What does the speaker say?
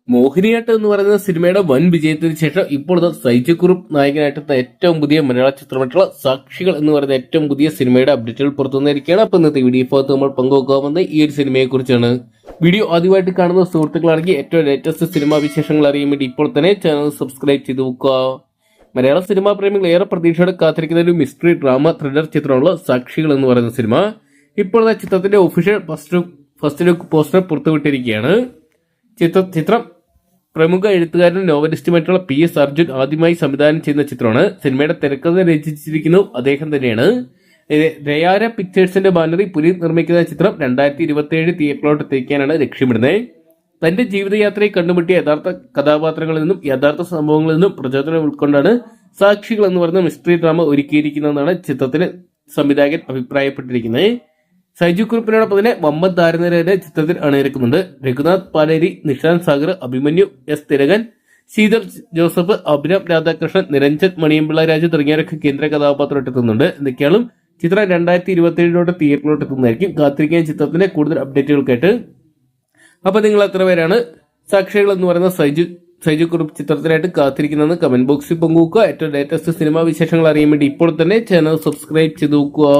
മോഹിനിയാട്ടം എന്ന് പറയുന്ന സിനിമയുടെ വൻ വിജയത്തിന് ശേഷം ഇപ്പോൾ സൈജുക്കുറുപ്പ് നായകനായിട്ടുള്ള ഏറ്റവും പുതിയ മലയാള ചിത്രമായിട്ടുള്ള സാക്ഷികൾ എന്ന് പറയുന്ന ഏറ്റവും പുതിയ സിനിമയുടെ അപ്ഡേറ്റുകൾ പുറത്തു വന്നിരിക്കുകയാണ്. അപ്പൊ ഇന്നത്തെ വീഡിയോ ഭാഗത്ത് നമ്മൾ പങ്കുവെക്കാവുന്ന ഈ ഒരു സിനിമയെ കുറിച്ചാണ്. വീഡിയോ ആദ്യമായിട്ട് കാണുന്ന സുഹൃത്തുക്കളാണെങ്കിൽ ഏറ്റവും ലേറ്റസ്റ്റ് സിനിമാ വിശേഷങ്ങൾ അറിയാൻ വേണ്ടി ഇപ്പോൾ തന്നെ ചാനൽ സബ്സ്ക്രൈബ് ചെയ്ത് വെക്കുക. മലയാള സിനിമാ പ്രേമികൾ ഏറെ പ്രതീക്ഷയോടെ കാത്തിരിക്കുന്ന ഒരു മിസ്റ്ററി ഡ്രാമ ത്രില്ലർ ചിത്രമുള്ള സാക്ഷികൾ എന്ന് പറയുന്ന സിനിമ ഇപ്പോൾ ചിത്രത്തിന്റെ ഒഫീഷ്യൽ ഫസ്റ്റ് ലുക്ക് പോസ്റ്റർ പുറത്തുവിട്ടിരിക്കുകയാണ്. ചിത്രം പ്രമുഖ എഴുത്തുകാരനും നോവലിസ്റ്റുമായിട്ടുള്ള PS അർജുൻ ആദ്യമായി സംവിധാനം ചെയ്യുന്ന ചിത്രമാണ്. സിനിമയുടെ തിരക്കഥ രചിച്ചിരിക്കുന്നു അദ്ദേഹം തന്നെയാണ്. രയാര പിക്ചേഴ്സിന്റെ ബാനറിൽ പുനഃ നിർമ്മിക്കുന്ന ചിത്രം 2027 തിയേറ്ററിലോട്ട് എത്തിക്കാനാണ് ലക്ഷ്യമിടുന്നത്. തന്റെ ജീവിതയാത്രയെ കണ്ടുമുട്ടിയ യഥാർത്ഥ കഥാപാത്രങ്ങളിൽ നിന്നും യഥാർത്ഥ സംഭവങ്ങളിൽ നിന്നും പ്രചോദനം ഉൾക്കൊണ്ടാണ് സാക്ഷികൾ എന്ന് പറയുന്ന മിസ്റ്ററി ഡ്രാമ ഒരുക്കിയിരിക്കുന്നതെന്നാണ് ചിത്രത്തിന് സംവിധായകൻ അഭിപ്രായപ്പെട്ടിരിക്കുന്നത്. സൈജുക്കുറുപ്പിനോടൊപ്പം തന്നെ മുഹമ്മദ് ദാരനരെ ചിത്രത്തിൽ അണിനിരക്കുന്നുണ്ട്. രഘുനാഥ് പാലേരി, നിഷാന്ത് സാഗർ, അഭിമന്യു S തിലകൻ, ശീതൾ ജോസഫ്, അഭിരാം രാധാകൃഷ്ണൻ, നിരഞ്ജൻ മണിയമ്പിള്ള രാജു തുടങ്ങിയവരൊക്കെ കേന്ദ്ര കഥാപാത്രമായിട്ട് എത്തുന്നുണ്ട്. എന്തൊക്കെയാണ് ചിത്രം 2027 തിയേറ്ററിലോട്ട് എത്തുന്നതായിരിക്കും. കാത്തിരിക്കാൻ ചിത്രത്തിന്റെ കൂടുതൽ അപ്ഡേറ്റുകൾക്കായിട്ട്. അപ്പൊ നിങ്ങൾ എത്ര പേരാണ് സാക്ഷികൾ എന്ന് പറയുന്ന സൈജുക്കുറുപ്പ് ചിത്രത്തിനായിട്ട് കാത്തിരിക്കുന്നതെന്ന് കമന്റ് ബോക്സിൽ പങ്കുവെക്കുക. ഏറ്റവും ലേറ്റസ്റ്റ് സിനിമാ വിശേഷങ്ങൾ അറിയാൻ വേണ്ടി ഇപ്പോൾ തന്നെ ചാനൽ സബ്സ്ക്രൈബ് ചെയ്ത് നോക്കുക.